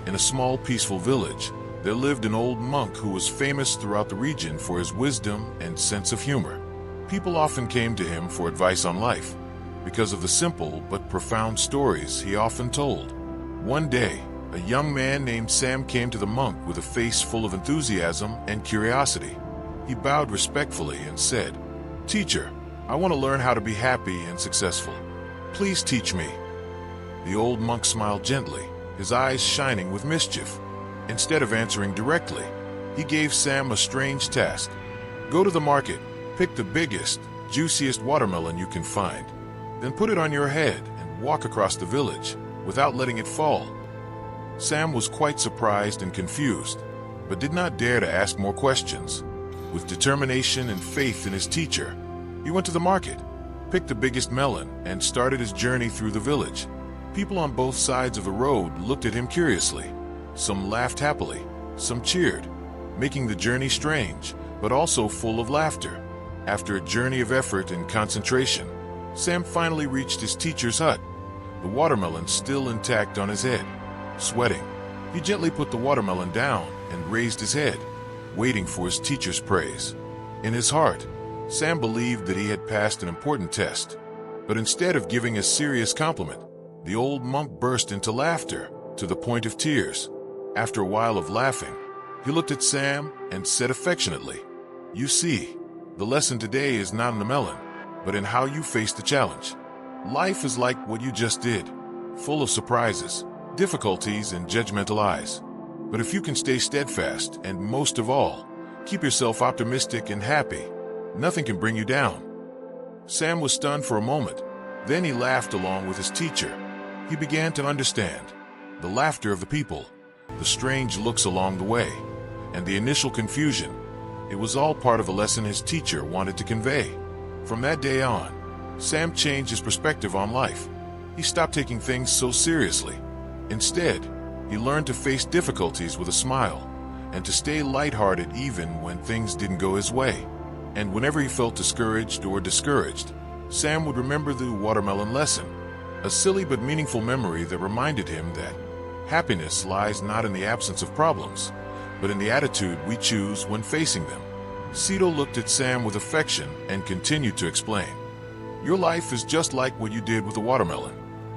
In a small, peaceful village, there lived an old monk who was famous throughout the region for his wisdom and sense of humor. People often came to him for advice on life, because of the simple but profound stories he often told. One day, a young man named Sam came to the monk with a face full of enthusiasm and curiosity. He bowed respectfully and said, "Teacher, I want to learn how to be happy and successful. Please teach me." The old monk smiled gently, his eyes shining with mischief. Instead of answering directly, he gave Sam a strange task. "Go to the market, pick the biggest, juiciest watermelon you can find. Then put it on your head and walk across the village without letting it fall." Sam was quite surprised and confused, but did not dare to ask more questions. With determination and faith in his teacher, he went to the market, picked the biggest melon, and started his journey through the village. People on both sides of the road looked at him curiously. Some laughed happily, some cheered, making the journey strange, but also full of laughter. After a journey of effort and concentration, Sam finally reached his teacher's hut, the watermelon still intact on his head. Sweating, he gently put the watermelon down and raised his head, waiting for his teacher's praise. In his heart, Sam believed that he had passed an important test. But instead of giving a serious compliment, the old monk burst into laughter, to the point of tears. After a while of laughing, he looked at Sam and said affectionately, "You see, the lesson today is not in the melon, but in how you face the challenge. Life is like what you just did, full of surprises, difficulties, and judgmental eyes. But if you can stay steadfast and, most of all, keep yourself optimistic and happy, nothing can bring you down." Sam was stunned for a moment. Then he laughed along with his teacher. He began to understand the laughter of the people, the strange looks along the way, and the initial confusion. It was all part of the lesson his teacher wanted to convey. From that day on, Sam changed his perspective on life. He stopped taking things so seriously. Instead, he learned to face difficulties with a smile and to stay lighthearted even when things didn't go his way. And whenever he felt discouraged or discouraged, Sam would remember the watermelon lesson, a silly but meaningful memory that reminded him that happiness lies not in the absence of problems, but in the attitude we choose when facing them. Cito looked at Sam with affection and continued to explain, "Your life is just like what you did with the watermelon.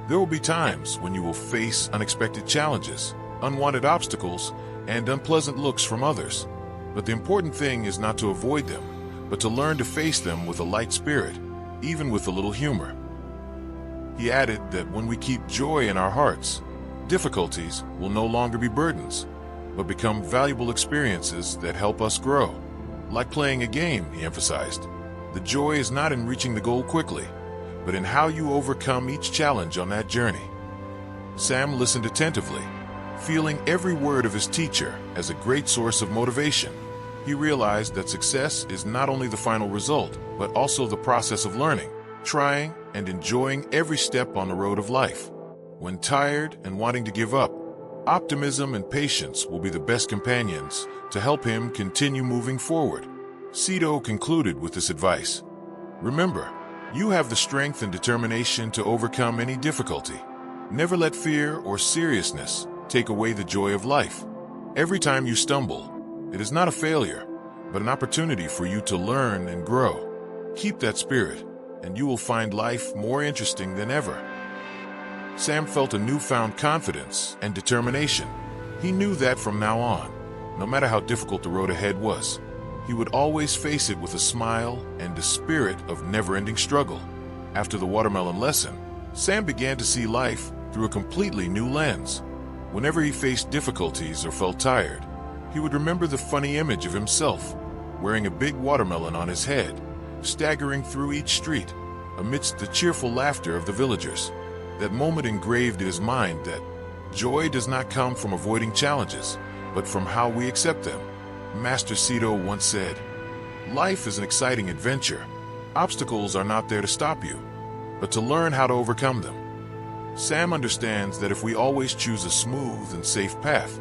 There will be times when you will face unexpected challenges, unwanted obstacles, and unpleasant looks from others. But the important thing is not to avoid them, but to learn to face them with a light spirit, even with a little humor." He added that when we keep joy in our hearts, difficulties will no longer be burdens, but become valuable experiences that help us grow. Like playing a game, he emphasized, the joy is not in reaching the goal quickly, but in how you overcome each challenge on that journey. Sam listened attentively, feeling every word of his teacher as a great source of motivation. He realized that success is not only the final result, but also the process of learning, trying, and enjoying every step on the road of life. When tired and wanting to give up, optimism and patience will be the best companions to help him continue moving forward. Cito concluded with this advice: "Remember, you have the strength and determination to overcome any difficulty. Never let fear or seriousness take away the joy of life. Every time you stumble, it is not a failure, but an opportunity for you to learn and grow. Keep that spirit, and you will find life more interesting than ever." Sam felt a newfound confidence and determination. He knew that from now on, no matter how difficult the road ahead was, he would always face it with a smile and a spirit of never-ending struggle. After the watermelon lesson, Sam began to see life through a completely new lens. Whenever he faced difficulties or felt tired, he would remember the funny image of himself, wearing a big watermelon on his head, staggering through each street, amidst the cheerful laughter of the villagers. That moment engraved in his mind that joy does not come from avoiding challenges, but from how we accept them. Master Cito once said, "Life is an exciting adventure. Obstacles are not there to stop you, but to learn how to overcome them." Sam understands that if we always choose a smooth and safe path,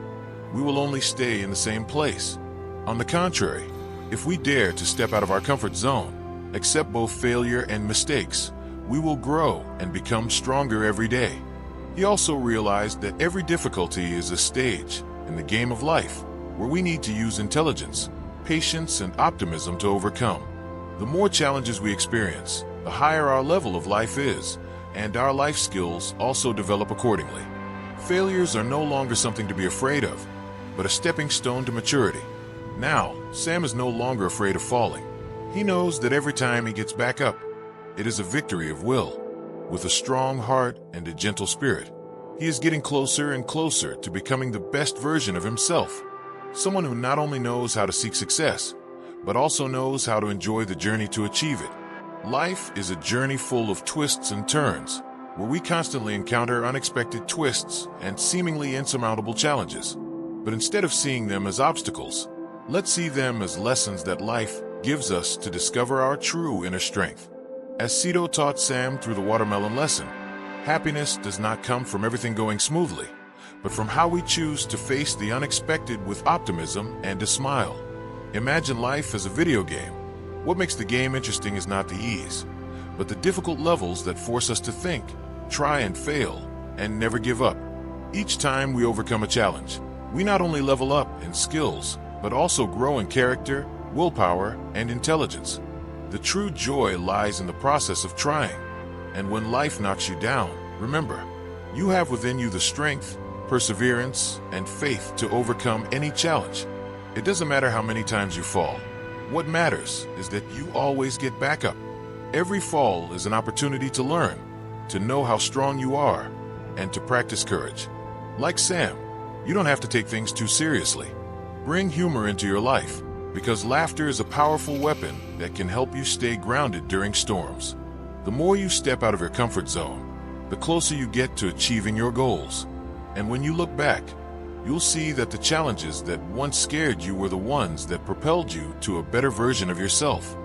we will only stay in the same place. On the contrary, if we dare to step out of our comfort zone, accept both failure and mistakes, we will grow and become stronger every day. He also realized that every difficulty is a stage in the game of life, where we need to use intelligence, patience, and optimism to overcome. The more challenges we experience, the higher our level of life is, and our life skills also develop accordingly. Failures are no longer something to be afraid of, but a stepping stone to maturity. Now, Sam is no longer afraid of falling. He knows that every time he gets back up, it is a victory of will. With a strong heart and a gentle spirit, he is getting closer and closer to becoming the best version of himself. Someone who not only knows how to seek success, but also knows how to enjoy the journey to achieve it. Life is a journey full of twists and turns, where we constantly encounter unexpected twists and seemingly insurmountable challenges. But instead of seeing them as obstacles, let's see them as lessons that life gives us to discover our true inner strength. As Cito taught Sam through the watermelon lesson, happiness does not come from everything going smoothly, but from how we choose to face the unexpected with optimism and a smile. Imagine life as a video game. What makes the game interesting is not the ease, but the difficult levels that force us to think, try and fail, and never give up. Each time we overcome a challenge, we not only level up in skills, but also grow in character, willpower, and intelligence. The true joy lies in the process of trying. And when life knocks you down, remember, you have within you the strength, perseverance, and faith to overcome any challenge. It doesn't matter how many times you fall. What matters is that you always get back up. Every fall is an opportunity to learn, to know how strong you are, and to practice courage. Like Sam, you don't have to take things too seriously. Bring humor into your life, because laughter is a powerful weapon that can help you stay grounded during storms. The more you step out of your comfort zone, the closer you get to achieving your goals. And when you look back, you'll see that the challenges that once scared you were the ones that propelled you to a better version of yourself.